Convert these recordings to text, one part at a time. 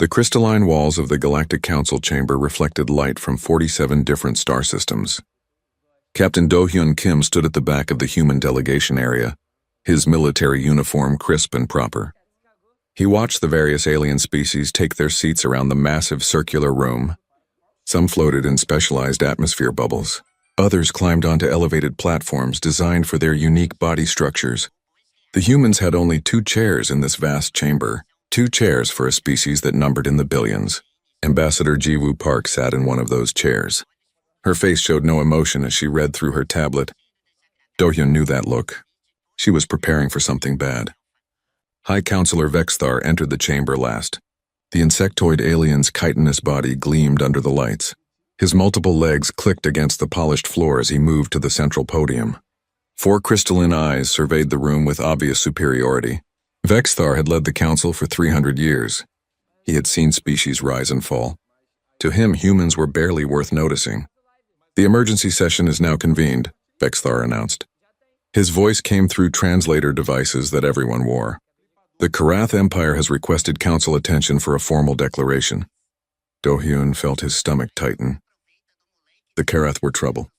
The crystalline walls of the Galactic Council chamber reflected light from 47 different star systems. Captain Do-hyun Kim stood at the back of the human delegation area, his military uniform crisp and proper. He watched the various alien species take their seats around the massive circular room. Some floated in specialized atmosphere bubbles. Others climbed onto elevated platforms designed for their unique body structures. The humans had only 2 chairs in this vast chamber, 2 chairs for a species that numbered in the billions. Ambassador Ji-woo Park sat in one of those chairs. Her face showed no emotion as she read through her tablet. Do-hyun knew that look. She was preparing for something bad. High Counselor Vexthar entered the chamber last. The insectoid alien's chitinous body gleamed under the lights. His multiple legs clicked against the polished floor as he moved to the central podium. 4 crystalline eyes surveyed the room with obvious superiority. Vexthar had led the council for 300 years. He had seen species rise and fall. To him, humans were barely worth noticing. The emergency session is now convened, Vexthar announced. His voice came through translator devices that everyone wore. The Karath Empire has requested council attention for a formal declaration. Do-hyun felt his stomach tighten. The Karath were trouble.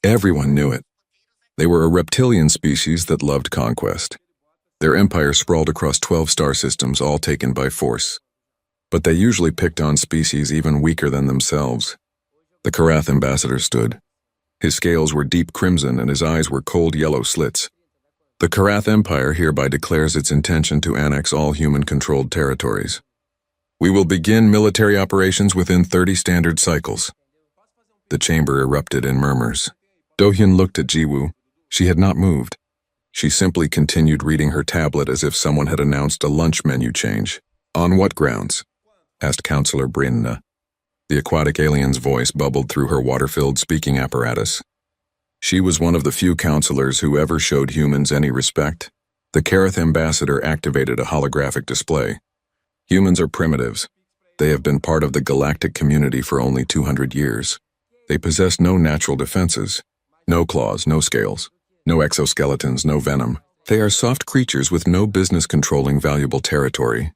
Everyone knew it. They were a reptilian species that loved conquest. Their empire sprawled across 12 star systems, all taken by force. But they usually picked on species even weaker than themselves. The Karath ambassador stood. His scales were deep crimson and his eyes were cold yellow slits. The Karath Empire hereby declares its intention to annex all human-controlled territories. We will begin military operations within 30 standard cycles. The chamber erupted in murmurs. Do-hyun looked at Ji-woo. She had not moved. She simply continued reading her tablet as if someone had announced a lunch menu change. On what grounds? Asked Counselor Brinna. The aquatic alien's voice bubbled through her water-filled speaking apparatus. She was one of the few counselors who ever showed humans any respect. The Karath ambassador activated a holographic display. Humans are primitives. They have been part of the galactic community for only 200 years. They possess no natural defenses. No claws, no scales. No exoskeletons, no venom. They are soft creatures with no business controlling valuable territory.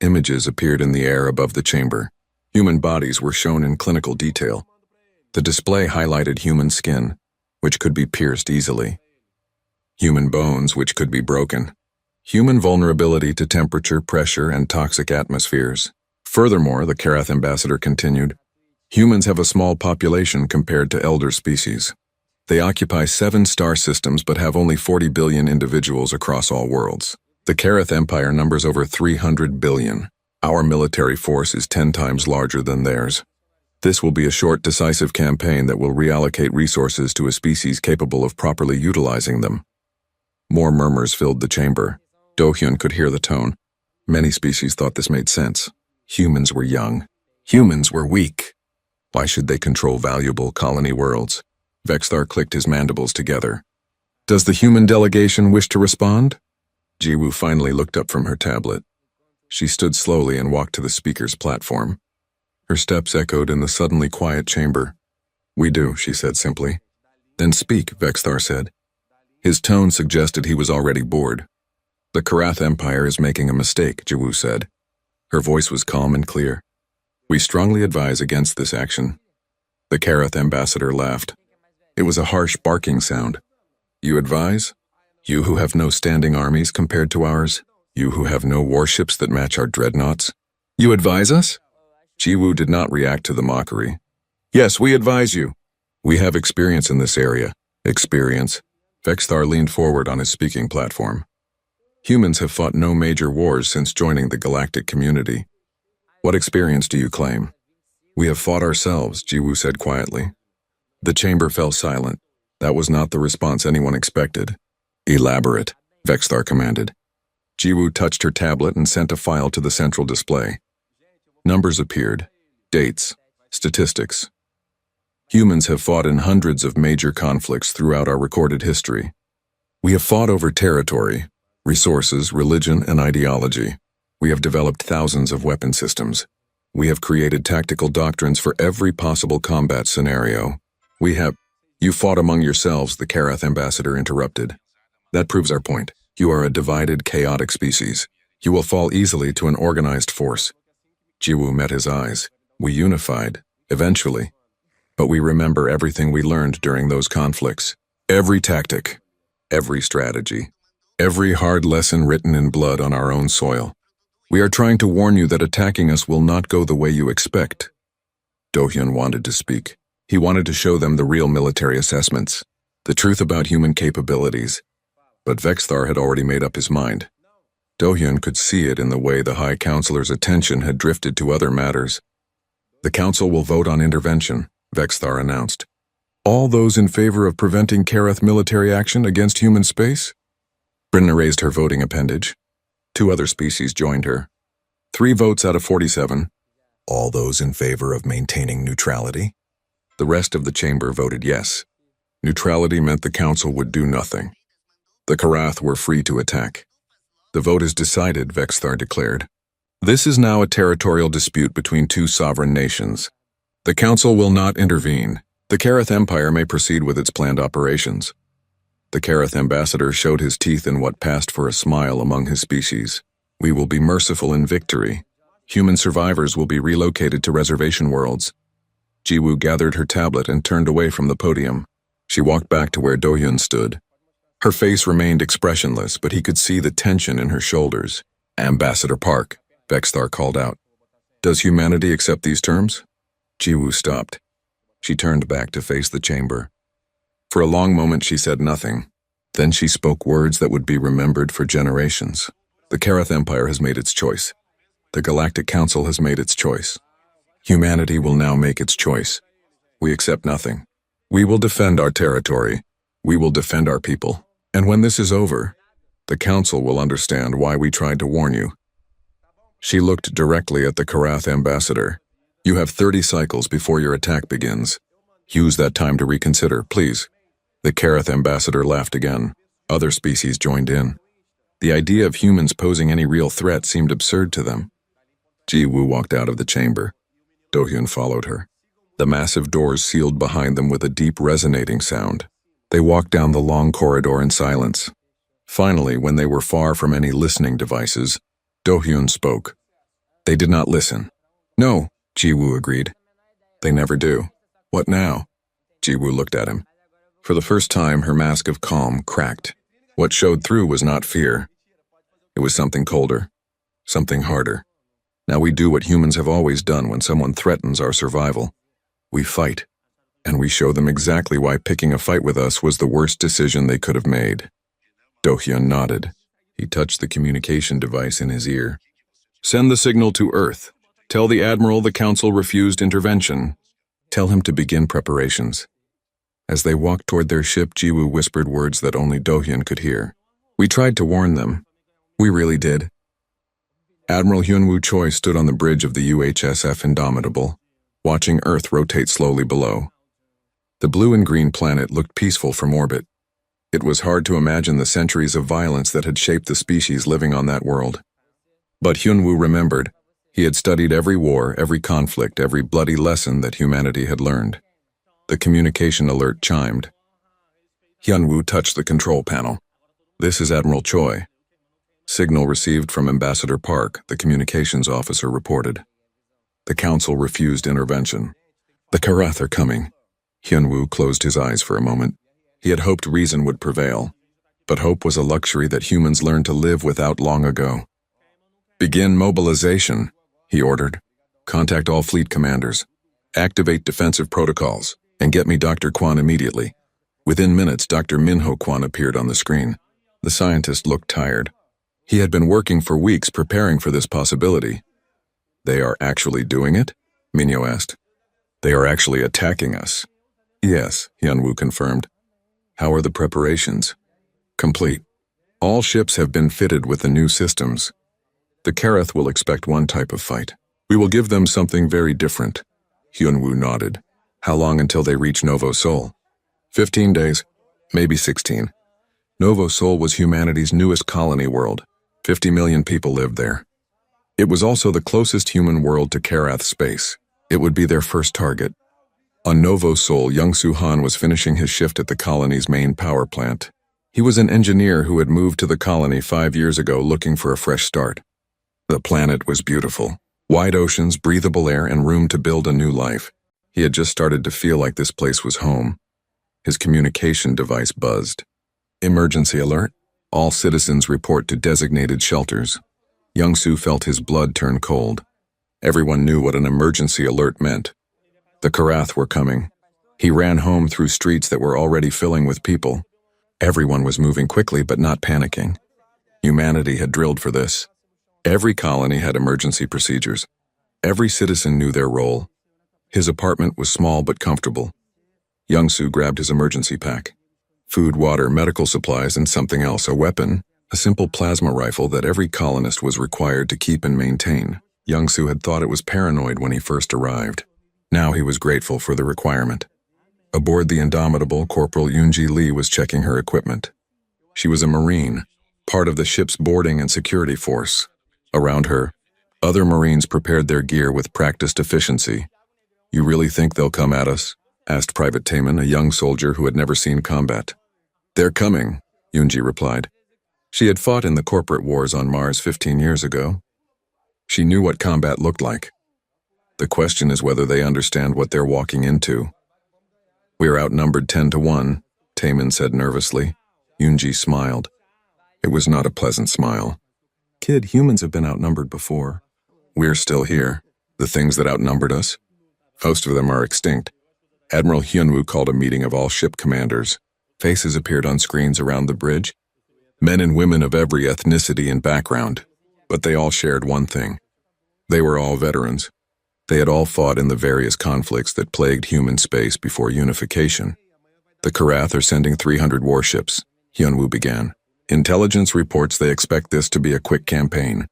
Images appeared in the air above the chamber. Human bodies were shown in clinical detail. The display highlighted human skin, which could be pierced easily. Human bones, which could be broken. Human vulnerability to temperature, pressure, and toxic atmospheres. Furthermore, the Karath ambassador continued, humans have a small population compared to elder species. They occupy 7 star systems but have only 40 billion individuals across all worlds. The Karath Empire numbers over 300 billion. Our military force is 10 times larger than theirs. This will be a short, decisive campaign that will reallocate resources to a species capable of properly utilizing them. More murmurs filled the chamber. Do-hyun could hear the tone. Many species thought this made sense. Humans were young. Humans were weak. Why should they control valuable colony worlds? Vexthar clicked his mandibles together. Does the human delegation wish to respond? Ji-woo finally looked up from her tablet. She stood slowly and walked to the speaker's platform. Her steps echoed in the suddenly quiet chamber. We do, she said simply. Then speak, Vexthar said. His tone suggested he was already bored. The Karath Empire is making a mistake, Ji-woo said. Her voice was calm and clear. We strongly advise against this action. The Karath ambassador laughed. It was a harsh barking sound. You advise? You who have no standing armies compared to ours? You who have no warships that match our dreadnoughts? You advise us? Ji-woo did not react to the mockery. Yes, we advise you. We have experience in this area. Experience? Vexthar leaned forward on his speaking platform. Humans have fought no major wars since joining the galactic community. What experience do you claim? We have fought ourselves, Ji-woo said quietly. The chamber fell silent. That was not the response anyone expected. Elaborate, Vexthar commanded. Ji-woo touched her tablet and sent a file to the central display. Numbers appeared. Dates. Statistics. Humans have fought in hundreds of major conflicts throughout our recorded history. We have fought over territory, resources, religion, and ideology. We have developed thousands of weapon systems. We have created tactical doctrines for every possible combat scenario. You fought among yourselves, the Karath ambassador interrupted. That proves our point. You are a divided, chaotic species. You will fall easily to an organized force. Jiwoo met his eyes. We unified, eventually. But we remember everything we learned during those conflicts. Every tactic, every strategy, every hard lesson written in blood on our own soil. We are trying to warn you that attacking us will not go the way you expect. Do-hyun wanted to speak. He wanted to show them the real military assessments, the truth about human capabilities. But Vexthar had already made up his mind. Do-hyun could see it in the way the High Counselor's attention had drifted to other matters. The Council will vote on intervention, Vexthar announced. All those in favor of preventing Kareth military action against human space? Brinna raised her voting appendage. 2 other species joined her. 3 votes out of 47. All those in favor of maintaining neutrality? The rest of the chamber voted yes. Neutrality meant the Council would do nothing. The Karath were free to attack. The vote is decided, Vexthar declared. This is now a territorial dispute between 2 sovereign nations. The Council will not intervene. The Kareth Empire may proceed with its planned operations. The Kareth ambassador showed his teeth in what passed for a smile among his species. We will be merciful in victory. Human survivors will be relocated to reservation worlds. Jiwoo gathered her tablet and turned away from the podium. She walked back to where Do-hyun stood. Her face remained expressionless, but he could see the tension in her shoulders. Ambassador Park, Vexthar called out. Does humanity accept these terms? Jiwoo stopped. She turned back to face the chamber. For a long moment she said nothing. Then she spoke words that would be remembered for generations. The Kareth Empire has made its choice. The Galactic Council has made its choice. Humanity will now make its choice. We accept nothing. We will defend our territory. We will defend our people. And when this is over, the Council will understand why we tried to warn you. She looked directly at the Karath ambassador. You have 30 cycles before your attack begins. Use that time to reconsider, please. The Kareth ambassador laughed again. Other species joined in. The idea of humans posing any real threat seemed absurd to them. Jiwoo walked out of the chamber. Do-hyun followed her. The massive doors sealed behind them with a deep resonating sound. They walked down the long corridor in silence. Finally, when they were far from any listening devices, Do-hyun spoke. They did not listen. No, Jiwoo agreed. They never do. What now? Jiwoo looked at him. For the first time, her mask of calm cracked. What showed through was not fear. It was something colder, something harder. Now we do what humans have always done when someone threatens our survival. We fight, and we show them exactly why picking a fight with us was the worst decision they could have made. Do-hyun nodded. He touched the communication device in his ear. Send the signal to Earth. Tell the Admiral the Council refused intervention. Tell him to begin preparations. As they walked toward their ship, Jiwoo whispered words that only Do-hyun could hear. We tried to warn them. We really did. Admiral Hyunwoo Choi stood on the bridge of the UHSF Indomitable, watching Earth rotate slowly below. The blue and green planet looked peaceful from orbit. It was hard to imagine the centuries of violence that had shaped the species living on that world. But Hyunwoo remembered. He had studied every war, every conflict, every bloody lesson that humanity had learned. The communication alert chimed. Hyunwoo touched the control panel. This is Admiral Choi. Signal received from Ambassador Park, the communications officer reported. The Council refused intervention. The Karath are coming. Hyunwoo closed his eyes for a moment. He had hoped reason would prevail. But hope was a luxury that humans learned to live without long ago. Begin mobilization, he ordered. Contact all fleet commanders. Activate defensive protocols. And get me Dr. Kwan immediately. Within minutes, Dr. Minho Kwan appeared on the screen. The scientist looked tired. He had been working for weeks preparing for this possibility. They are actually doing it? Minho asked. They are actually attacking us. Yes, Hyunwoo confirmed. How are the preparations? Complete. All ships have been fitted with the new systems. The Kareth will expect one type of fight. We will give them something very different. Hyunwoo nodded. How long until they reach Novo Sol? 15 days, maybe 16. Novo Sol was humanity's newest colony world. 50 million people lived there. It was also the closest human world to Karath space. It would be their first target. On Novo Sol, young Suhan was finishing his shift at the colony's main power plant. He was an engineer who had moved to the colony 5 years ago looking for a fresh start. The planet was beautiful. Wide oceans, breathable air, and room to build a new life. He had just started to feel like this place was home. His communication device buzzed. Emergency alert. All citizens report to designated shelters. Young-soo felt his blood turn cold. Everyone knew what an emergency alert meant. The Karath were coming. He ran home through streets that were already filling with people. Everyone was moving quickly but not panicking. Humanity had drilled for this. Every colony had emergency procedures. Every citizen knew their role. His apartment was small but comfortable. Young-soo grabbed his emergency pack. Food, water, medical supplies, and something else, a weapon, a simple plasma rifle that every colonist was required to keep and maintain. Young-soo had thought it was paranoid when he first arrived. Now he was grateful for the requirement. Aboard the Indomitable, Corporal Yoonji Lee was checking her equipment. She was a Marine, part of the ship's boarding and security force. Around her, other Marines prepared their gear with practiced efficiency. "You really think they'll come at us?" asked Private Taman, a young soldier who had never seen combat. "They're coming," Yoonji replied. She had fought in the corporate wars on Mars 15 years ago. She knew what combat looked like. The question is whether they understand what they're walking into. "We're outnumbered 10 to 1, Taman said nervously. Yoonji smiled. It was not a pleasant smile. "Kid, humans have been outnumbered before. We're still here. The things that outnumbered us, most of them are extinct." Admiral Hyunwoo called a meeting of all ship commanders. Faces appeared on screens around the bridge. Men and women of every ethnicity and background. But they all shared one thing. They were all veterans. They had all fought in the various conflicts that plagued human space before unification. "The Karath are sending 300 warships," Hyunwoo began. "Intelligence reports they expect this to be a quick campaign.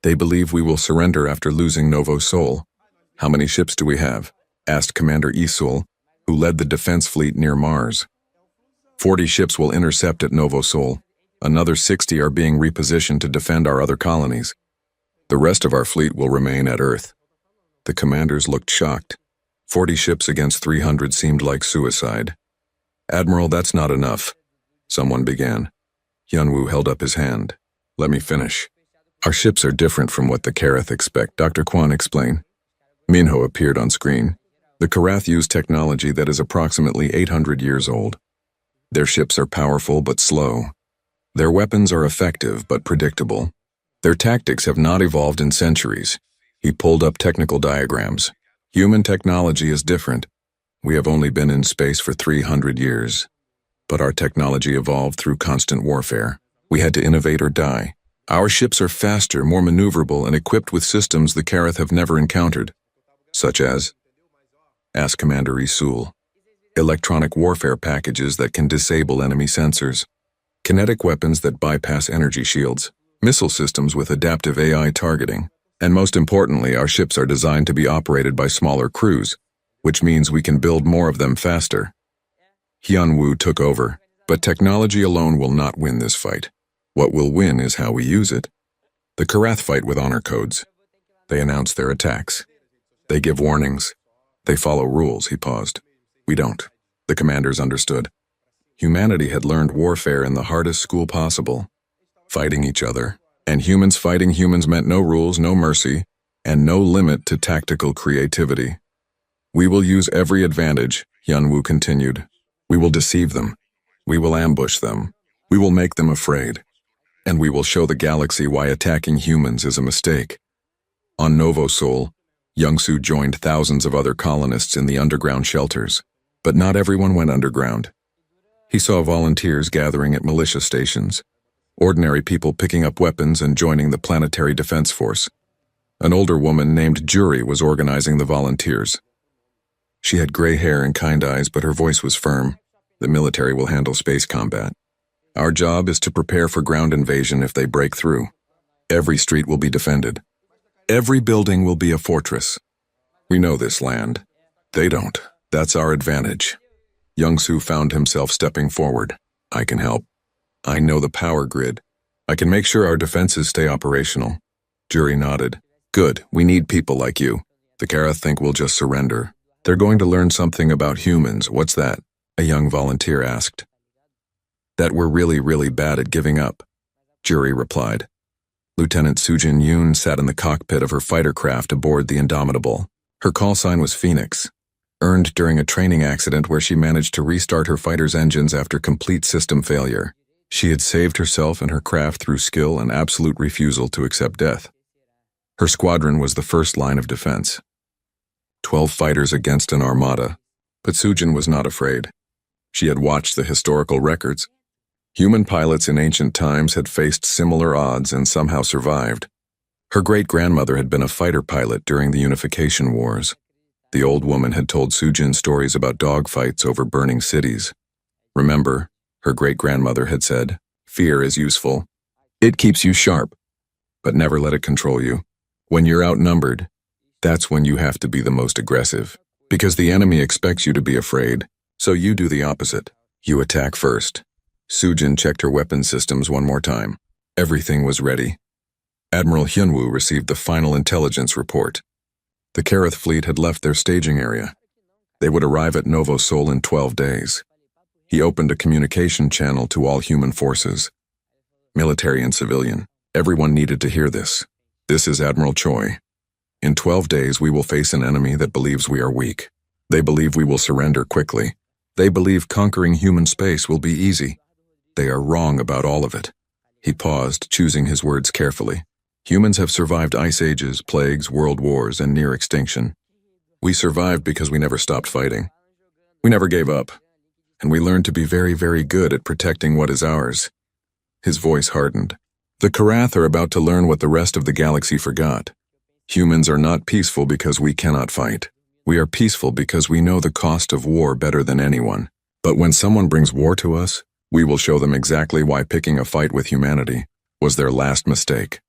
They believe we will surrender after losing Novo Sol." "How many ships do we have?" asked Commander Isul, who led the defense fleet near Mars. 40 ships will intercept at Novo Sol. Another 60 are being repositioned to defend our other colonies. The rest of our fleet will remain at Earth." The commanders looked shocked. 40 ships against 300 seemed like suicide. "Admiral, that's not enough," someone began. Hyunwoo held up his hand. "Let me finish. Our ships are different from what the Karath expect," Dr. Kwan explained. Minho appeared on screen. "The Karath use technology that is approximately 800 years old. Their ships are powerful but slow. Their weapons are effective but predictable. Their tactics have not evolved in centuries." He pulled up technical diagrams. "Human technology is different. We have only been in space for 300 years. But our technology evolved through constant warfare. We had to innovate or die. Our ships are faster, more maneuverable, and equipped with systems the Karath have never encountered." "Such as?" asked Commander Isul. "Electronic warfare packages that can disable enemy sensors. Kinetic weapons that bypass energy shields. Missile systems with adaptive AI targeting. And most importantly, our ships are designed to be operated by smaller crews, which means we can build more of them faster." Hyunwoo took over. "But technology alone will not win this fight. What will win is how we use it. The Karath fight with honor codes. They announce their attacks. They give warnings. They follow rules." He paused. "We don't." The commanders understood. Humanity had learned warfare in the hardest school possible. Fighting each other. And humans fighting humans meant no rules, no mercy, and no limit to tactical creativity. "We will use every advantage," Hyunwoo continued. "We will deceive them. We will ambush them. We will make them afraid. And we will show the galaxy why attacking humans is a mistake." On Novo Sol, Young-soo joined thousands of other colonists in the underground shelters. But not everyone went underground. He saw volunteers gathering at militia stations. Ordinary people picking up weapons and joining the Planetary Defense Force. An older woman named Jury was organizing the volunteers. She had gray hair and kind eyes, but her voice was firm. "The military will handle space combat. Our job is to prepare for ground invasion if they break through. Every street will be defended. Every building will be a fortress. We know this land. They don't. That's our advantage." Young-soo found himself stepping forward. "I can help. I know the power grid. I can make sure our defenses stay operational." Jury nodded. "Good, we need people like you. The Karath think we'll just surrender. They're going to learn something about humans." "What's that?" a young volunteer asked. "That we're really, really bad at giving up," Jury replied. Lieutenant Sujin Yoon sat in the cockpit of her fighter craft aboard the Indomitable. Her call sign was Phoenix, earned during a training accident where she managed to restart her fighter's engines after complete system failure. She had saved herself and her craft through skill and absolute refusal to accept death. Her squadron was the first line of defense. 12 fighters against an armada. But Sujin was not afraid. She had watched the historical records. Human pilots in ancient times had faced similar odds and somehow survived. Her great-grandmother had been a fighter pilot during the Unification Wars. The old woman had told Sujin stories about dogfights over burning cities. Remember, her great-grandmother had said, "Fear is useful. It keeps you sharp, but never let it control you. When you're outnumbered, that's when you have to be the most aggressive, because the enemy expects you to be afraid, so you do the opposite. You attack first." Sujin checked her weapon systems one more time. Everything was ready. Admiral Hyunwoo received the final intelligence report. The Kareth fleet had left their staging area. They would arrive at Novo Sol in 12 days. He opened a communication channel to all human forces. Military and civilian. Everyone needed to hear this. This is Admiral Choi. In 12 days we will face an enemy that believes we are weak. They believe we will surrender quickly. They believe conquering human space will be easy. They are wrong about all of it. He paused, choosing his words carefully. Humans have survived ice ages, plagues, world wars, and near extinction. We survived because we never stopped fighting. We never gave up. And we learned to be very, very good at protecting what is ours. His voice hardened. The Karath are about to learn what the rest of the galaxy forgot. Humans are not peaceful because we cannot fight. We are peaceful because we know the cost of war better than anyone. But when someone brings war to us, we will show them exactly why picking a fight with humanity was their last mistake.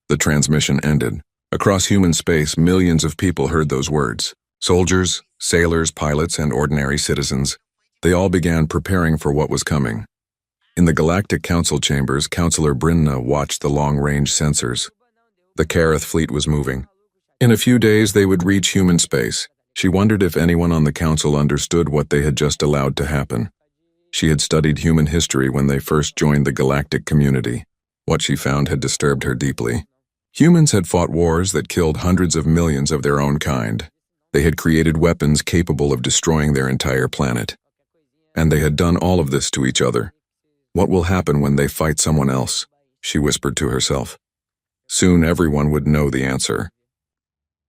The transmission ended. Across human space, millions of people heard those words. Soldiers, sailors, pilots, and ordinary citizens. They all began preparing for what was coming. In the Galactic Council chambers, Councillor Brinna watched the long-range sensors. The Kareth fleet was moving. In a few days, they would reach human space. She wondered if anyone on the council understood what they had just allowed to happen. She had studied human history when they first joined the galactic community. What she found had disturbed her deeply. Humans had fought wars that killed hundreds of millions of their own kind. They had created weapons capable of destroying their entire planet. And they had done all of this to each other. What will happen when they fight someone else? She whispered to herself. Soon everyone would know the answer.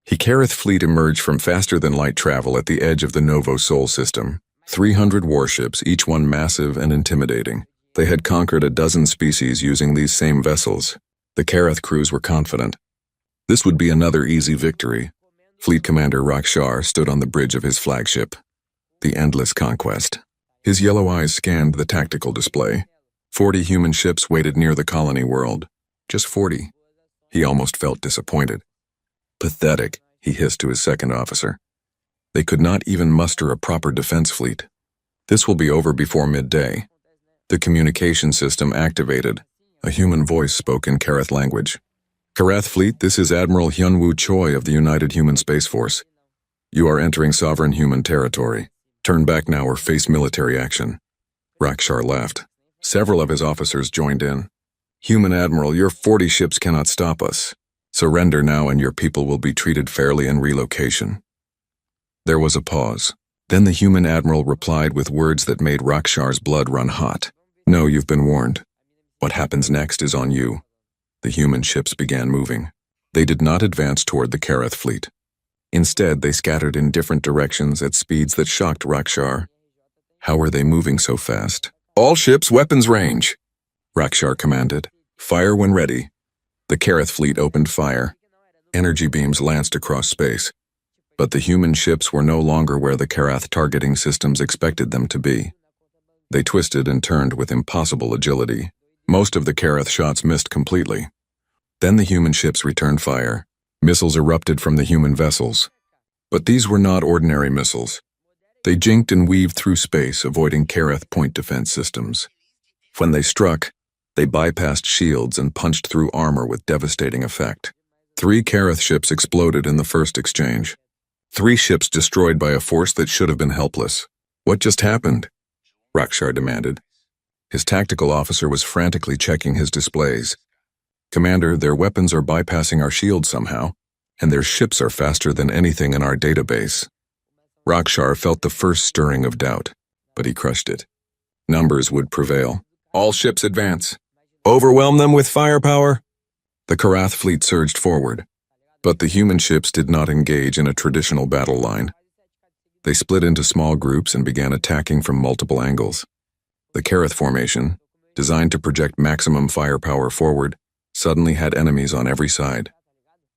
The Kareth fleet emerged from faster-than-light travel at the edge of the Novo Sol system. 300 warships, each one massive and intimidating. They had conquered a dozen species using these same vessels. The Kareth crews were confident. This would be another easy victory. Fleet Commander Rakshar stood on the bridge of his flagship. The Endless Conquest. His yellow eyes scanned the tactical display. 40 human ships waited near the colony world. Just 40. He almost felt disappointed. Pathetic, he hissed to his second officer. They could not even muster a proper defense fleet. This will be over before midday. The communication system activated. A human voice spoke in Kareth language. Kareth fleet, this is Admiral Hyunwoo Choi of the United Human Space Force. You are entering sovereign human territory. Turn back now or face military action. Rakshar laughed. Several of his officers joined in. Human Admiral, your 40 ships cannot stop us. Surrender now and your people will be treated fairly in relocation. There was a pause. Then the human admiral replied with words that made Rakshar's blood run hot. No, you've been warned. What happens next is on you. The human ships began moving. They did not advance toward the Kareth fleet. Instead, they scattered in different directions at speeds that shocked Rakshar. How were they moving so fast? All ships, weapons range, Rakshar commanded. Fire when ready. The Kareth fleet opened fire. Energy beams lanced across space. But the human ships were no longer where the Karath targeting systems expected them to be. They twisted and turned with impossible agility. Most of the Kareth shots missed completely. Then the human ships returned fire. Missiles erupted from the human vessels. But these were not ordinary missiles. They jinked and weaved through space, avoiding Kareth point defense systems. When they struck, they bypassed shields and punched through armor with devastating effect. 3 Kareth ships exploded in the first exchange. 3 ships destroyed by a force that should have been helpless. What just happened? Rakshar demanded. His tactical officer was frantically checking his displays. Commander, their weapons are bypassing our shield somehow, and their ships are faster than anything in our database. Rakshar felt the first stirring of doubt, but he crushed it. Numbers would prevail. All ships advance. Overwhelm them with firepower. The Karath fleet surged forward, but the human ships did not engage in a traditional battle line. They split into small groups and began attacking from multiple angles. The Karath formation, designed to project maximum firepower forward, suddenly had enemies on every side.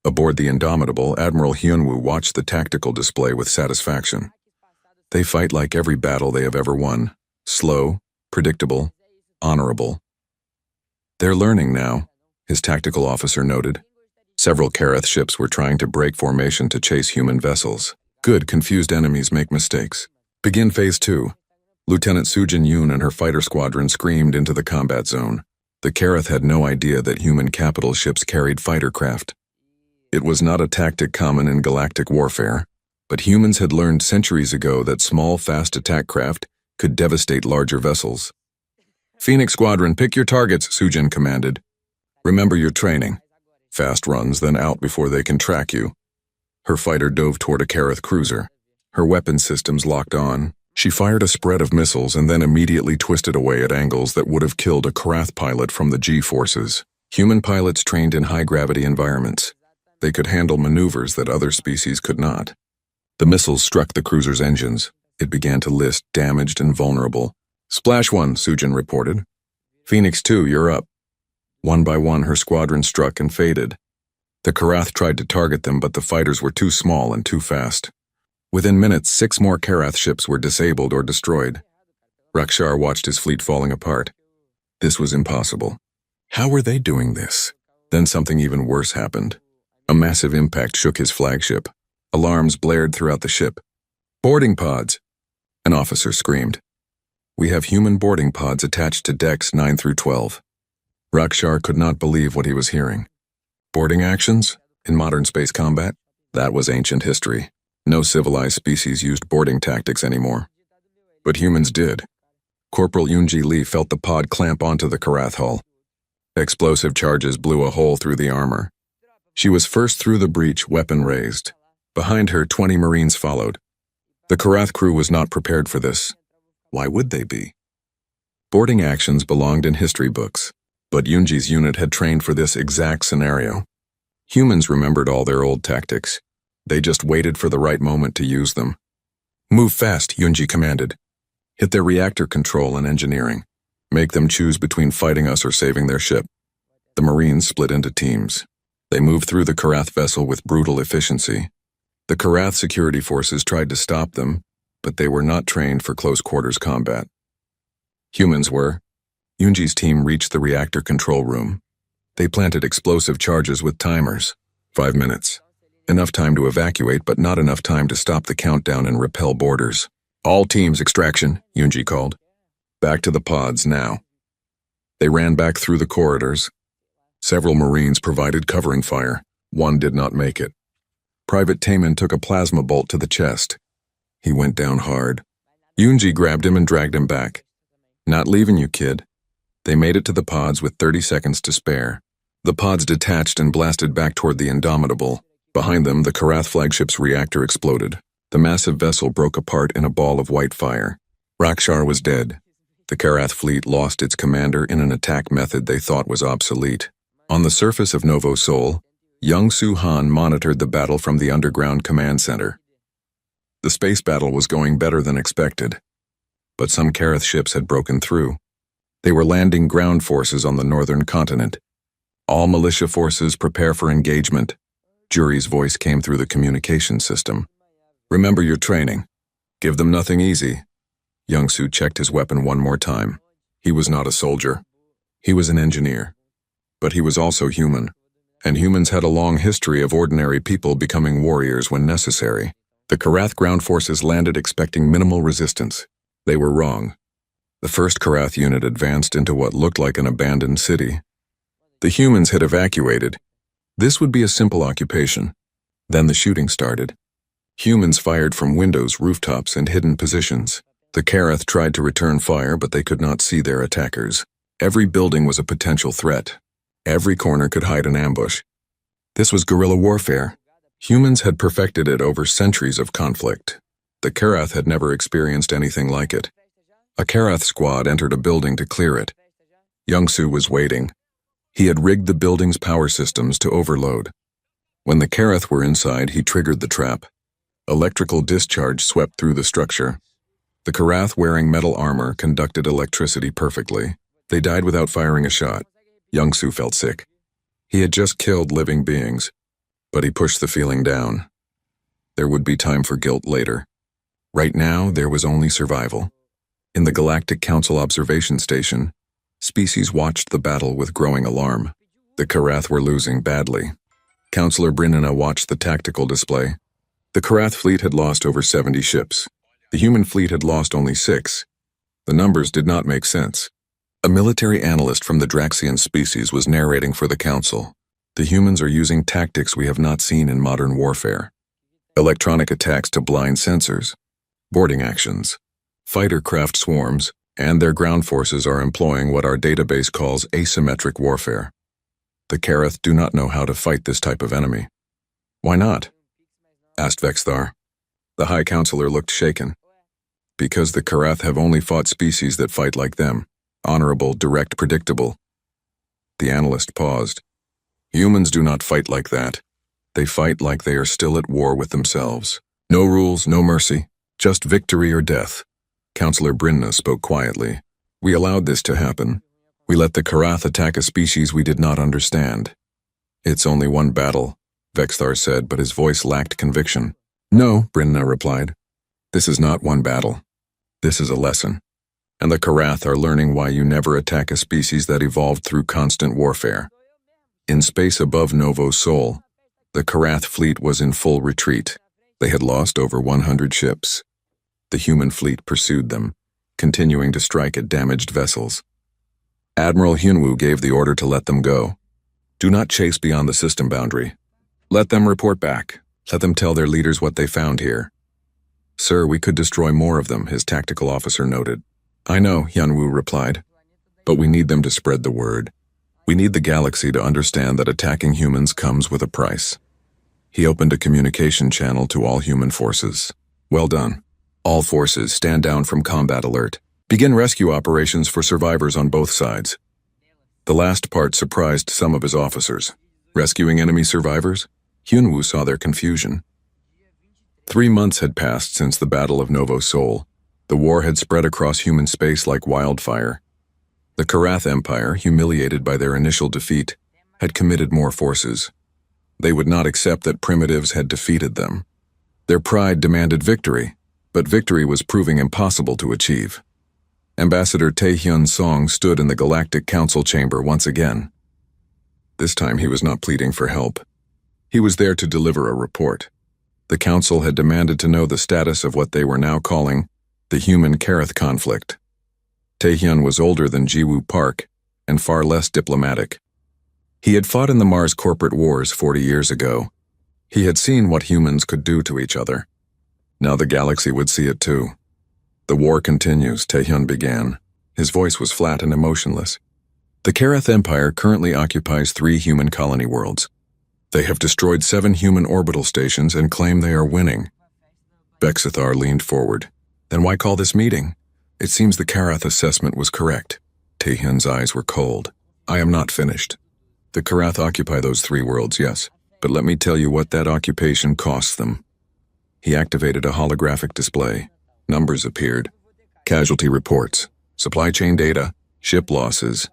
Aboard the Indomitable, Admiral Hyunwoo watched the tactical display with satisfaction. They fight like every battle they have ever won. Slow, predictable, honorable. They're learning now, his tactical officer noted. Several Karath ships were trying to break formation to chase human vessels. Good, confused enemies make mistakes. Begin Phase 2. Lieutenant Sujin Yoon and her fighter squadron screamed into the combat zone. The Karath had no idea that human capital ships carried fighter craft. It was not a tactic common in galactic warfare, but humans had learned centuries ago that small, fast attack craft could devastate larger vessels. Phoenix Squadron, pick your targets, Sujin commanded. Remember your training. Fast runs, then out before they can track you. Her fighter dove toward a Karath cruiser. Her weapon systems locked on. She fired a spread of missiles and then immediately twisted away at angles that would have killed a Karath pilot from the G-forces. Human pilots trained in high-gravity environments. They could handle maneuvers that other species could not. The missiles struck the cruiser's engines. It began to list, damaged and vulnerable. Splash 1, Sujin reported. Phoenix 2, you're up. One by one, her squadron struck and faded. The Karath tried to target them, but the fighters were too small and too fast. Within minutes, 6 more Karath ships were disabled or destroyed. Rakshar watched his fleet falling apart. This was impossible. How were they doing this? Then something even worse happened. A massive impact shook his flagship. Alarms blared throughout the ship. Boarding pods! An officer screamed. We have human boarding pods attached to decks 9 through 12. Rakshar could not believe what he was hearing. Boarding actions? In modern space combat? That was ancient history. No civilized species used boarding tactics anymore. But humans did. Corporal Yoonji Lee felt the pod clamp onto the Karath hull. Explosive charges blew a hole through the armor. She was first through the breach, weapon raised. Behind her, 20 Marines followed. The Karath crew was not prepared for this. Why would they be? Boarding actions belonged in history books, but Yoonji's unit had trained for this exact scenario. Humans remembered all their old tactics. They just waited for the right moment to use them. Move fast, Yoonji commanded. Hit their reactor control and engineering. Make them choose between fighting us or saving their ship. The Marines split into teams. They moved through the Karath vessel with brutal efficiency. The Karath security forces tried to stop them, but they were not trained for close-quarters combat. Humans were. Yoonji's team reached the reactor control room. They planted explosive charges with timers. 5 minutes. Enough time to evacuate, but not enough time to stop the countdown and repel boarders. All teams extraction, Yoonji called. Back to the pods now. They ran back through the corridors. Several Marines provided covering fire. One did not make it. Private Taemin took a plasma bolt to the chest. He went down hard. Yoonji grabbed him and dragged him back. Not leaving you, kid. They made it to the pods with 30 seconds to spare. The pods detached and blasted back toward the Indomitable. Behind them, the Karath flagship's reactor exploded. The massive vessel broke apart in a ball of white fire. Rakshar was dead. The Karath fleet lost its commander in an attack method they thought was obsolete. On the surface of Novo Sol, Young Soo Han monitored the battle from the underground command center. The space battle was going better than expected, but some Karath ships had broken through. They were landing ground forces on the northern continent. All militia forces prepare for engagement. Jury's voice came through the communication system. Remember your training. Give them nothing easy. Young-soo checked his weapon one more time. He was not a soldier. He was an engineer. But he was also human. And humans had a long history of ordinary people becoming warriors when necessary. The Karath ground forces landed expecting minimal resistance. They were wrong. The first Karath unit advanced into what looked like an abandoned city. The humans had evacuated. This would be a simple occupation. Then the shooting started. Humans fired from windows, rooftops, and hidden positions. The Karath tried to return fire, but they could not see their attackers. Every building was a potential threat. Every corner could hide an ambush. This was guerrilla warfare. Humans had perfected it over centuries of conflict. The Karath had never experienced anything like it. A Karath squad entered a building to clear it. Young-Soo was waiting. He had rigged the building's power systems to overload. When the Karath were inside, he triggered the trap. Electrical discharge swept through the structure. The Karath, wearing metal armor, conducted electricity perfectly. They died without firing a shot. Young-Soo felt sick. He had just killed living beings, but he pushed the feeling down. There would be time for guilt later. Right now, there was only survival. In the Galactic Council observation station, species watched the battle with growing alarm. The Karath were losing badly. Counselor Brinina watched the tactical display. The Karath fleet had lost over 70 ships. The human fleet had lost only 6. The numbers did not make sense. A military analyst from the Draxian species was narrating for the council. The humans are using tactics we have not seen in modern warfare. Electronic attacks to blind sensors, boarding actions, fighter craft swarms, and their ground forces are employing what our database calls asymmetric warfare. The Karath do not know how to fight this type of enemy. Why not? Asked Vexthar. The High Counselor looked shaken. Because the Karath have only fought species that fight like them. Honorable, direct, predictable. The analyst paused. Humans do not fight like that. They fight like they are still at war with themselves. No rules, no mercy, just victory or death. Counselor Brinna spoke quietly. We allowed this to happen. We let the Karath attack a species we did not understand. It's only one battle, Vexthar said, but his voice lacked conviction. No, Brinna replied. This is not one battle. This is a lesson. And the Karath are learning why you never attack a species that evolved through constant warfare. In space above Novo Sol, the Karath fleet was in full retreat. They had lost over 100 ships. The human fleet pursued them, continuing to strike at damaged vessels. Admiral Hyunwoo gave the order to let them go. Do not chase beyond the system boundary. Let them report back. Let them tell their leaders what they found here. Sir, we could destroy more of them, his tactical officer noted. I know, Hyunwoo replied. But we need them to spread the word. We need the galaxy to understand that attacking humans comes with a price. He opened a communication channel to all human forces. Well done. All forces, stand down from combat alert. Begin rescue operations for survivors on both sides. The last part surprised some of his officers. Rescuing enemy survivors? Hyunwoo saw their confusion. 3 months had passed since the Battle of Novo Sol. The war had spread across human space like wildfire. The Karath Empire, humiliated by their initial defeat, had committed more forces. They would not accept that primitives had defeated them. Their pride demanded victory, but victory was proving impossible to achieve. Ambassador Taehyun Song stood in the Galactic Council chamber once again. This time he was not pleading for help. He was there to deliver a report. The Council had demanded to know the status of what they were now calling the human-Karath conflict. Taehyun was older than Jiwoo Park and far less diplomatic. He had fought in the Mars corporate wars 40 years ago. He had seen what humans could do to each other. Now the galaxy would see it too. The war continues, Taehyun began. His voice was flat and emotionless. The Karath Empire currently occupies 3 human colony worlds. They have destroyed 7 human orbital stations and claim they are winning. Vexthar leaned forward. Then why call this meeting? It seems the Karath assessment was correct. Taehyun's eyes were cold. I am not finished. The Karath occupy those 3 worlds, yes, but let me tell you what that occupation costs them. He activated a holographic display. Numbers appeared. Casualty reports, supply chain data, ship losses.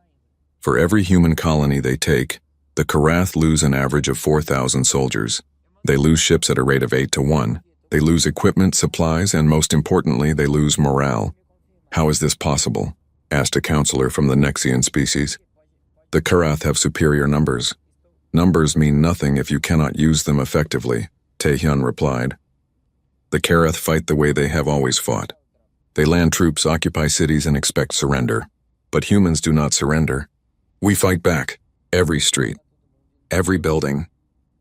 For every human colony they take, the Karath lose an average of 4,000 soldiers. They lose ships at a rate of 8 to 1. They lose equipment, supplies, and most importantly, they lose morale. How is this possible? Asked a counselor from the Nexian species. The Karath have superior numbers. Numbers mean nothing if you cannot use them effectively, Taehyun replied. The Karath fight the way they have always fought. They land troops, occupy cities, and expect surrender. But humans do not surrender. We fight back. Every street, every building,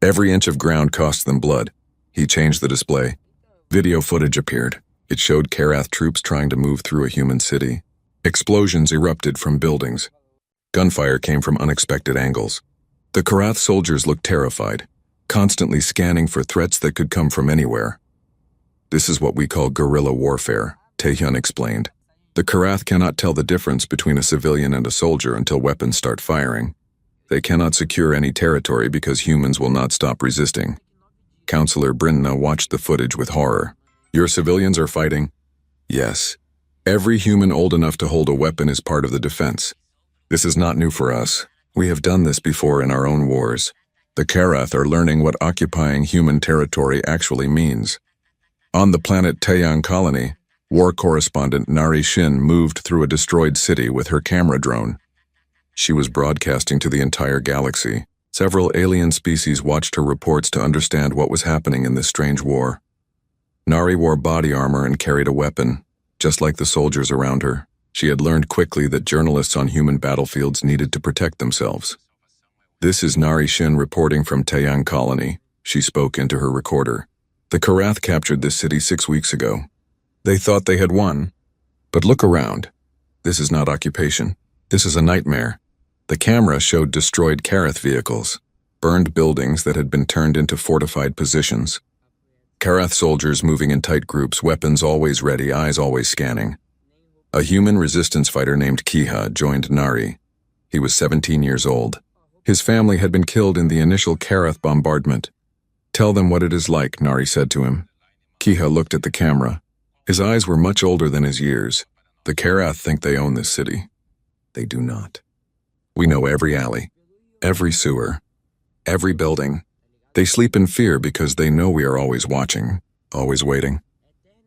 every inch of ground costs them blood. He changed the display. Video footage appeared. It showed Karath troops trying to move through a human city. Explosions erupted from buildings. Gunfire came from unexpected angles. The Karath soldiers looked terrified, constantly scanning for threats that could come from anywhere. This is what we call guerrilla warfare, Taehyun explained. The Karath cannot tell the difference between a civilian and a soldier until weapons start firing. They cannot secure any territory because humans will not stop resisting. Counselor Brinna watched the footage with horror. Your civilians are fighting? Yes. Every human old enough to hold a weapon is part of the defense. This is not new for us. We have done this before in our own wars. The Karath are learning what occupying human territory actually means. On the planet Taeyang colony, war correspondent Nari Shin moved through a destroyed city with her camera drone. She was broadcasting to the entire galaxy. Several alien species watched her reports to understand what was happening in this strange war. Nari wore body armor and carried a weapon, just like the soldiers around her. She had learned quickly that journalists on human battlefields needed to protect themselves. This is Nari Shin reporting from Taeyang colony, she spoke into her recorder. The Karath captured this city 6 weeks ago. They thought they had won. But look around. This is not occupation. This is a nightmare. The camera showed destroyed Karath vehicles, burned buildings that had been turned into fortified positions. Karath soldiers moving in tight groups, weapons always ready, eyes always scanning. A human resistance fighter named Kiha joined Nari. He was 17 years old. His family had been killed in the initial Karath bombardment. Tell them what it is like, Nari said to him. Kiha looked at the camera. His eyes were much older than his years. The Karath think they own this city. They do not. We know every alley, every sewer, every building. They sleep in fear because they know we are always watching, always waiting.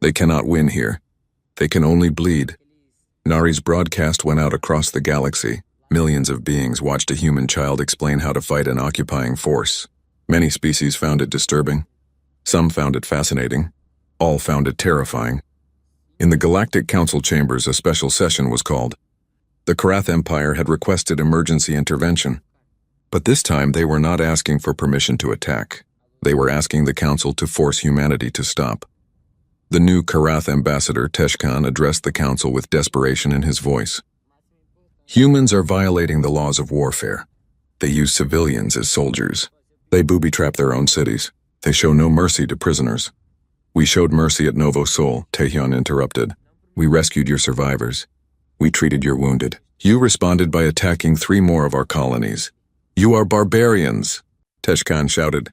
They cannot win here. They can only bleed. Nari's broadcast went out across the galaxy. Millions of beings watched a human child explain how to fight an occupying force. Many species found it disturbing. Some found it fascinating. All found it terrifying. In the Galactic Council chambers, a special session was called. The Karath Empire had requested emergency intervention. But this time they were not asking for permission to attack. They were asking the Council to force humanity to stop. The new Karath ambassador, Teshkan, addressed the Council with desperation in his voice. Humans are violating the laws of warfare. They use civilians as soldiers. They booby-trap their own cities. They show no mercy to prisoners. We showed mercy at Novo Sol, Taehyun interrupted. We rescued your survivors. We treated your wounded. You responded by attacking 3 more of our colonies. You are barbarians, Teshkan shouted.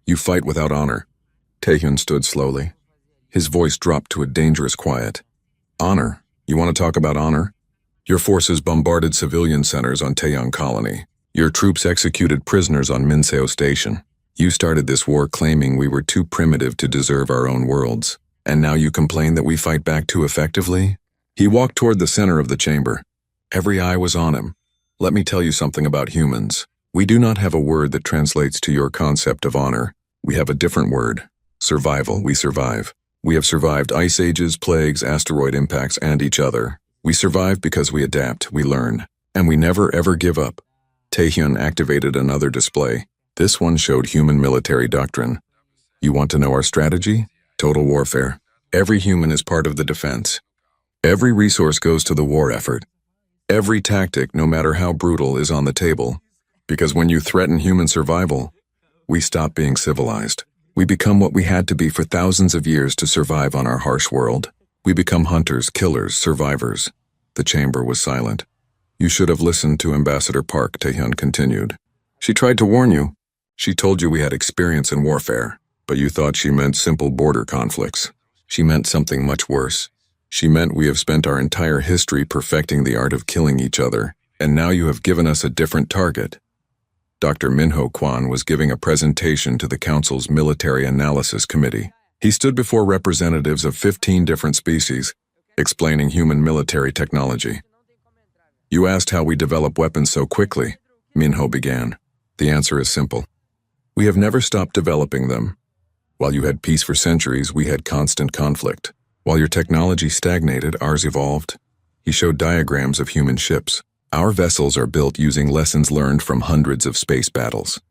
You fight without honor. Taehyun stood slowly. His voice dropped to a dangerous quiet. Honor? You want to talk about honor? Your forces bombarded civilian centers on Taeyang colony. Your troops executed prisoners on Minseo Station. You started this war claiming we were too primitive to deserve our own worlds. And now you complain that we fight back too effectively? He walked toward the center of the chamber. Every eye was on him. Let me tell you something about humans. We do not have a word that translates to your concept of honor. We have a different word. Survival. We survive. We have survived ice ages, plagues, asteroid impacts, and each other. We survive because we adapt, we learn, and we never ever give up. Taehyun activated another display. This one showed human military doctrine. You want to know our strategy? Total warfare. Every human is part of the defense. Every resource goes to the war effort. Every tactic, no matter how brutal, is on the table. Because when you threaten human survival, we stop being civilized. We become what we had to be for thousands of years to survive on our harsh world. We become hunters, killers, survivors. The chamber was silent. You should have listened to Ambassador Park, Taehyun continued. She tried to warn you. She told you we had experience in warfare, but you thought she meant simple border conflicts. She meant something much worse. She meant we have spent our entire history perfecting the art of killing each other, and now you have given us a different target. Dr. Minho Kwan was giving a presentation to the Council's Military Analysis Committee. He stood before representatives of 15 different species, explaining human military technology. You asked how we develop weapons so quickly, Minho began. The answer is simple. We have never stopped developing them. While you had peace for centuries, we had constant conflict. While your technology stagnated, ours evolved. He showed diagrams of human ships. Our vessels are built using lessons learned from hundreds of space battles.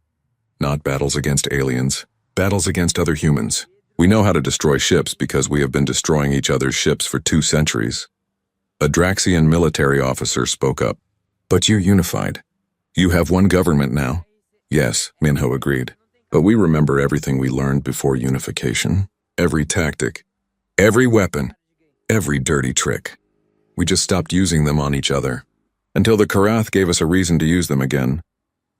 Not battles against aliens, battles against other humans. We know how to destroy ships because we have been destroying each other's ships for 2 centuries. A Draxian military officer spoke up. But you're unified. You have one government now. Yes, Minho agreed. But we remember everything we learned before unification. Every tactic, every weapon, every dirty trick. We just stopped using them on each other. Until the Karath gave us a reason to use them again.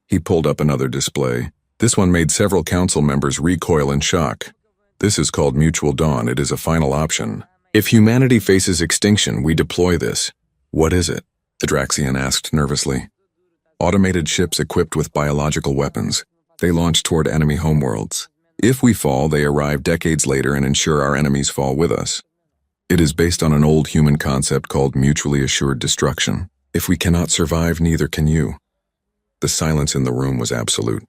He pulled up another display. This one made several council members recoil in shock. This is called Mutual Dawn. It is a final option. If humanity faces extinction, we deploy this. What is it? The Draxian asked nervously. Automated ships equipped with biological weapons. They launch toward enemy homeworlds. If we fall, they arrive decades later and ensure our enemies fall with us. It is based on an old human concept called mutually assured destruction. If we cannot survive, neither can you. The silence in the room was absolute.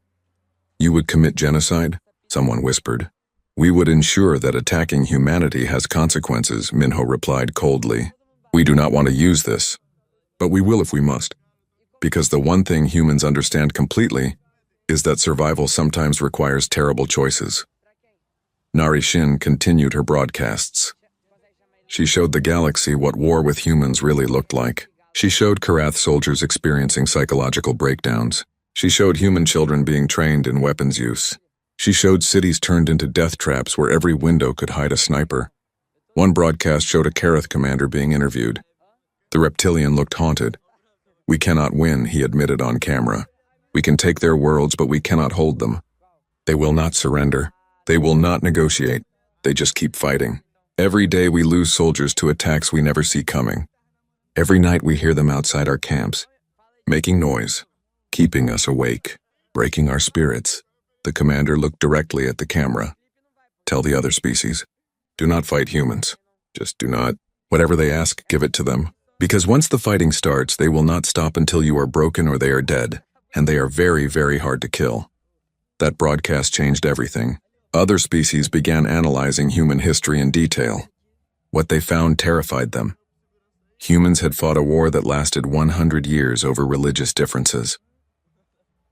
You would commit genocide? Someone whispered. We would ensure that attacking humanity has consequences, Minho replied coldly. We do not want to use this, but we will if we must. Because the one thing humans understand completely is that survival sometimes requires terrible choices. Nari Shin continued her broadcasts. She showed the galaxy what war with humans really looked like. She showed Karath soldiers experiencing psychological breakdowns. She showed human children being trained in weapons use. She showed cities turned into death traps where every window could hide a sniper. One broadcast showed a Karath commander being interviewed. The reptilian looked haunted. We cannot win, he admitted on camera. We can take their worlds, but we cannot hold them. They will not surrender. They will not negotiate. They just keep fighting. Every day we lose soldiers to attacks we never see coming. Every night we hear them outside our camps, making noise, keeping us awake, breaking our spirits. The commander looked directly at the camera. Tell the other species, do not fight humans. Just do not. Whatever they ask, give it to them. Because once the fighting starts, they will not stop until you are broken or they are dead. And they are very, very hard to kill. That broadcast changed everything. Other species began analyzing human history in detail. What they found terrified them. Humans had fought a war that lasted 100 years over religious differences.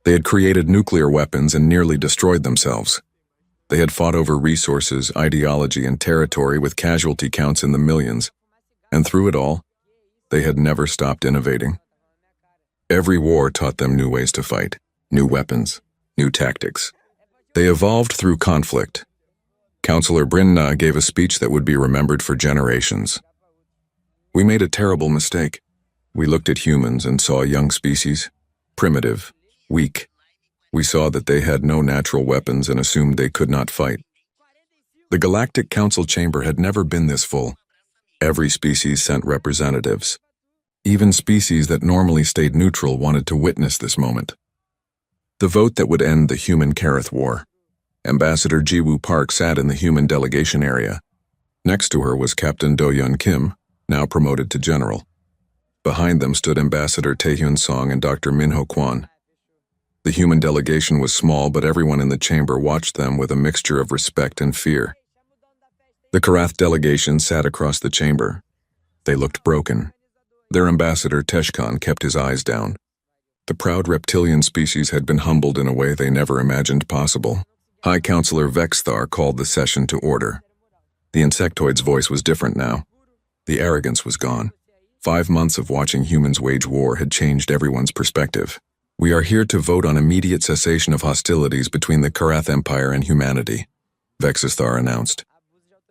They had created nuclear weapons and nearly destroyed themselves. They had fought over resources, ideology, and territory with casualty counts in the millions. And through it all, they had never stopped innovating. Every war taught them new ways to fight, new weapons, new tactics. They evolved through conflict. Counselor Brinna gave a speech that would be remembered for generations. We made a terrible mistake. We looked at humans and saw a young species, primitive, weak. We saw that they had no natural weapons and assumed they could not fight. The Galactic Council chamber had never been this full. Every species sent representatives. Even species that normally stayed neutral wanted to witness this moment. The vote that would end the human Karath War. Ambassador Jiwoo Park sat in the human delegation area. Next to her was Captain Do-Hyun Kim, now promoted to general. Behind them stood Ambassador Taehyun Song and Dr. Minho Kwon. The human delegation was small, but everyone in the chamber watched them with a mixture of respect and fear. The Karath delegation sat across the chamber. They looked broken. Their ambassador Teshkan kept his eyes down. The proud reptilian species had been humbled in a way they never imagined possible. High Counselor Vexthar called the session to order. The insectoid's voice was different now. The arrogance was gone. 5 months of watching humans wage war had changed everyone's perspective. We are here to vote on immediate cessation of hostilities between the Karath Empire and humanity, Vexthar announced.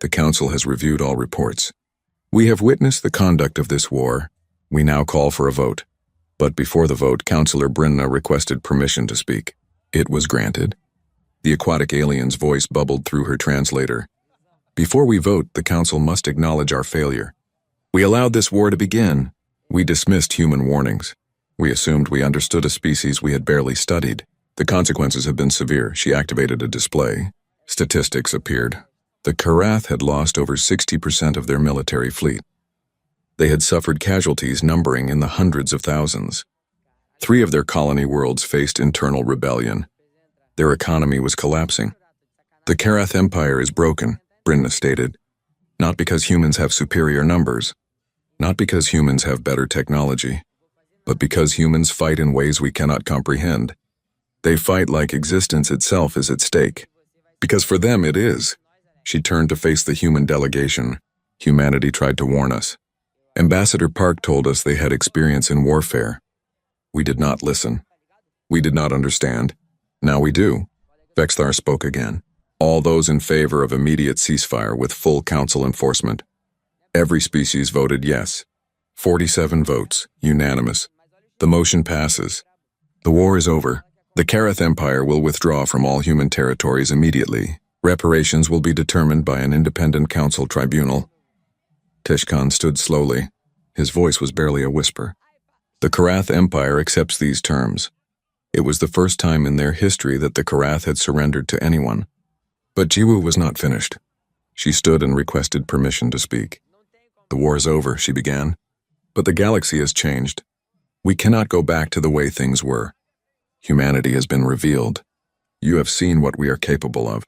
The Council has reviewed all reports. We have witnessed the conduct of this war. We now call for a vote. But before the vote, Counselor Brinna requested permission to speak. It was granted. The aquatic alien's voice bubbled through her translator. Before we vote, the Council must acknowledge our failure. We allowed this war to begin. We dismissed human warnings. We assumed we understood a species we had barely studied. The consequences have been severe. She activated a display. Statistics appeared. The Karath had lost over 60% of their military fleet. They had suffered casualties numbering in the hundreds of thousands. 3 of their colony worlds faced internal rebellion. Their economy was collapsing. The Karath Empire is broken, Brinna stated. Not because humans have superior numbers. Not because humans have better technology. But because humans fight in ways we cannot comprehend. They fight like existence itself is at stake. Because for them it is. She turned to face the human delegation. Humanity tried to warn us. Ambassador Park told us they had experience in warfare. We did not listen. We did not understand. Now we do. Vexthar spoke again. All those in favor of immediate ceasefire with full council enforcement. Every species voted yes. 47 votes, unanimous. The motion passes. The war is over. The Karath Empire will withdraw from all human territories immediately. Reparations will be determined by an independent council tribunal. Tishkan stood slowly. His voice was barely a whisper. The Karath Empire accepts these terms. It was the first time in their history that the Karath had surrendered to anyone. But Jiwoo was not finished. She stood and requested permission to speak. The war is over, she began. But the galaxy has changed. We cannot go back to the way things were. Humanity has been revealed. You have seen what we are capable of.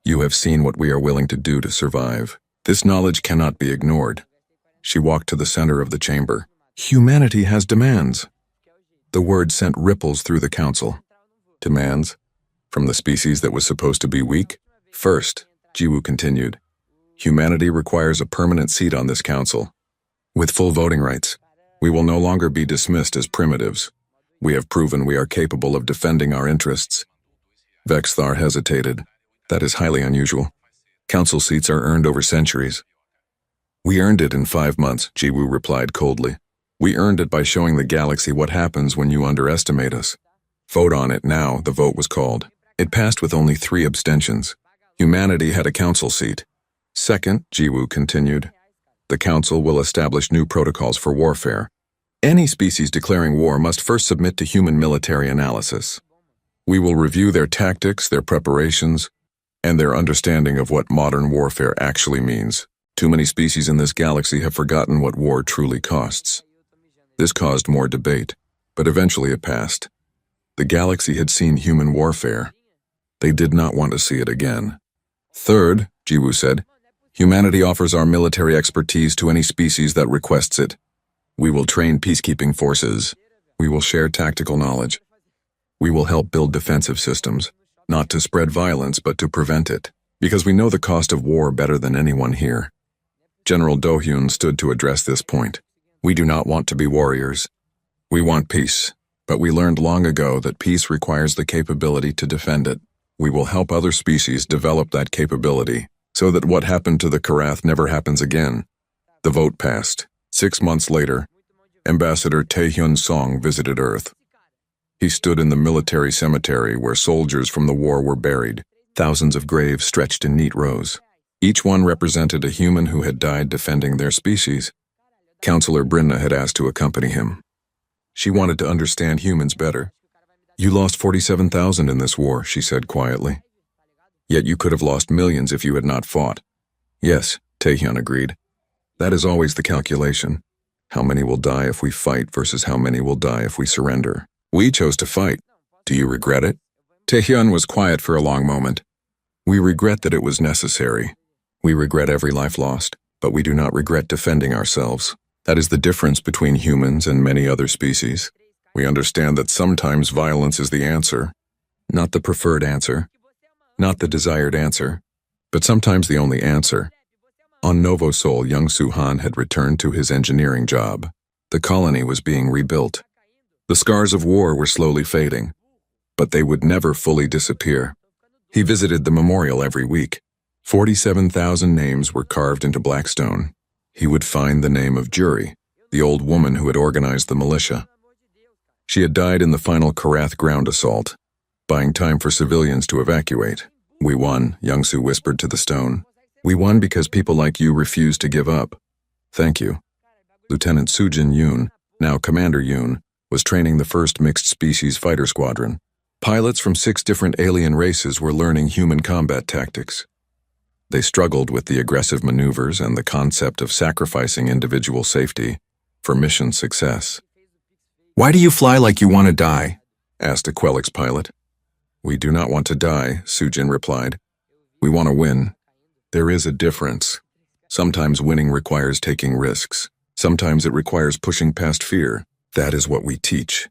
You have seen what we are willing to do to survive. This knowledge cannot be ignored. She walked to the center of the chamber. Humanity has demands. The word sent ripples through the council. Demands? From the species that was supposed to be weak? First, Jiwoo continued, humanity requires a permanent seat on this council. With full voting rights, we will no longer be dismissed as primitives. We have proven we are capable of defending our interests. Vexthar hesitated. That is highly unusual. Council seats are earned over centuries. We earned it in 5 months, Jiwoo replied coldly. We earned it by showing the galaxy what happens when you underestimate us. Vote on it now, the vote was called. It passed with only 3 abstentions. Humanity had a council seat. Second, Jiwoo continued, the council will establish new protocols for warfare. Any species declaring war must first submit to human military analysis. We will review their tactics, their preparations, and their understanding of what modern warfare actually means. Too many species in this galaxy have forgotten what war truly costs. This caused more debate, but eventually it passed. The galaxy had seen human warfare. They did not want to see it again. Third, Jiwoo said, humanity offers our military expertise to any species that requests it. We will train peacekeeping forces. We will share tactical knowledge. We will help build defensive systems, not to spread violence but to prevent it, because we know the cost of war better than anyone here. General Do-hyun stood to address this point. We do not want to be warriors. We want peace, but we learned long ago that peace requires the capability to defend it. We will help other species develop that capability, so that what happened to the Karath never happens again. The vote passed. 6 months later, Ambassador Taehyun Song visited Earth. He stood in the military cemetery where soldiers from the war were buried, thousands of graves stretched in neat rows. Each one represented a human who had died defending their species. Counselor Brinna had asked to accompany him. She wanted to understand humans better. You lost 47,000 in this war, she said quietly. Yet you could have lost millions if you had not fought. Yes, Taehyun agreed. That is always the calculation. How many will die if we fight versus how many will die if we surrender. We chose to fight. Do you regret it? Taehyun was quiet for a long moment. We regret that it was necessary. We regret every life lost, but we do not regret defending ourselves. That is the difference between humans and many other species. We understand that sometimes violence is the answer, not the preferred answer, not the desired answer, but sometimes the only answer. On Novo Sol, young Suhan had returned to his engineering job. The colony was being rebuilt. The scars of war were slowly fading, but they would never fully disappear. He visited the memorial every week. 47,000 names were carved into black stone. He would find the name of Juri, the old woman who had organized the militia. She had died in the final Karath ground assault, buying time for civilians to evacuate. We won, Young-soo whispered to the stone. We won because people like you refused to give up. Thank you. Lieutenant Sujin Yoon, now Commander Yoon, was training the first mixed species fighter squadron. Pilots from 6 different alien races were learning human combat tactics. They struggled with the aggressive maneuvers and the concept of sacrificing individual safety for mission success. Why do you fly like you want to die? Asked a Quelix pilot. We do not want to die, Sujin replied. We want to win. There is a difference. Sometimes winning requires taking risks. Sometimes it requires pushing past fear. That is what we teach.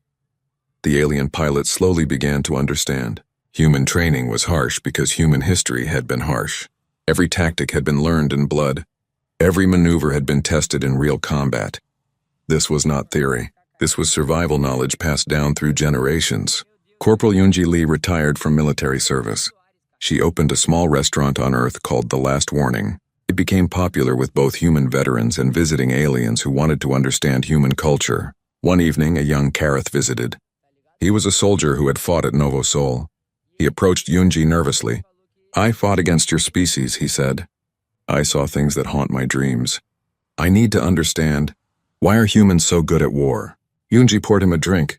The alien pilot slowly began to understand. Human training was harsh because human history had been harsh. Every tactic had been learned in blood. Every maneuver had been tested in real combat. This was not theory. This was survival knowledge passed down through generations. Corporal Yoonji Lee retired from military service. She opened a small restaurant on Earth called The Last Warning. It became popular with both human veterans and visiting aliens who wanted to understand human culture. One evening, a young Kareth visited. He was a soldier who had fought at Novo Sol. He approached Yoonji nervously. "I fought against your species," he said. "I saw things that haunt my dreams. I need to understand, why are humans so good at war?" Yoonji poured him a drink.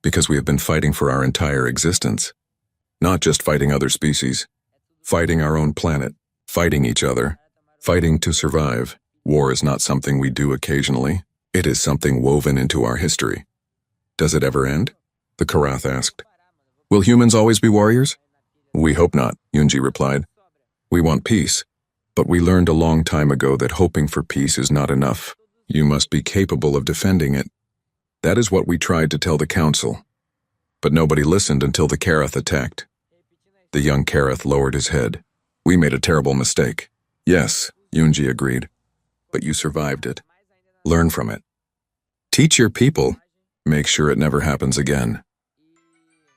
"Because we have been fighting for our entire existence. Not just fighting other species. Fighting our own planet. Fighting each other. Fighting to survive. War is not something we do occasionally. It is something woven into our history." "Does it ever end?" the Karath asked. "Will humans always be warriors?" "We hope not," Yoonji replied. "We want peace. But we learned a long time ago that hoping for peace is not enough. You must be capable of defending it. That is what we tried to tell the council. But nobody listened until the Karath attacked." The young Karath lowered his head. "We made a terrible mistake." "Yes," Yoonji agreed. "But you survived it. Learn from it. Teach your people. Make sure it never happens again."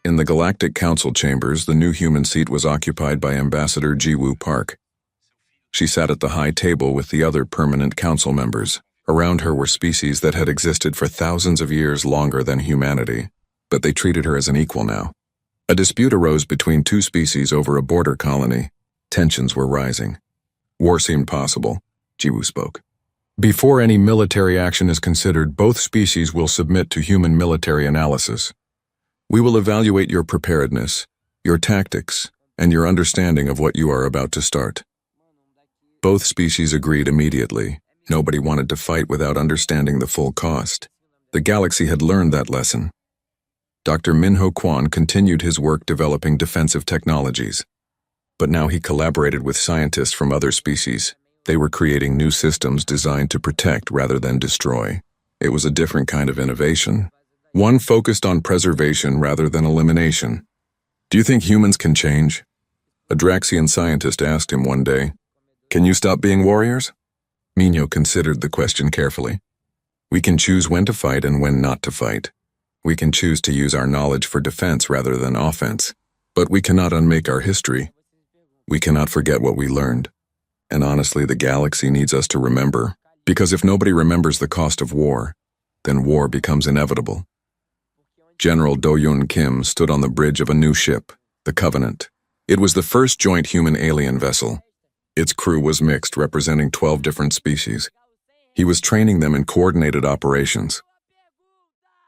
In the Galactic Council chambers, the new human seat was occupied by Ambassador Jiwoo Park. She sat at the high table with the other permanent council members. Around her were species that had existed for thousands of years longer than humanity, but they treated her as an equal now. A dispute arose between two species over a border colony. Tensions were rising. War seemed possible, Jiwoo spoke. "Before any military action is considered, both species will submit to human military analysis. We will evaluate your preparedness, your tactics, and your understanding of what you are about to start." Both species agreed immediately. Nobody wanted to fight without understanding the full cost. The galaxy had learned that lesson. Dr. Minho Kwon continued his work developing defensive technologies. But now he collaborated with scientists from other species. They were creating new systems designed to protect rather than destroy. It was a different kind of innovation. One focused on preservation rather than elimination. "Do you think humans can change?" A Draxian scientist asked him one day. "Can you stop being warriors?" Minho considered the question carefully. "We can choose when to fight and when not to fight. We can choose to use our knowledge for defense rather than offense. But we cannot unmake our history. We cannot forget what we learned. And honestly, the galaxy needs us to remember, because if nobody remembers the cost of war, then war becomes inevitable." General Do-Yoon Kim stood on the bridge of a new ship, the Covenant. It was the first joint human-alien vessel. Its crew was mixed, representing 12 different species. He was training them in coordinated operations.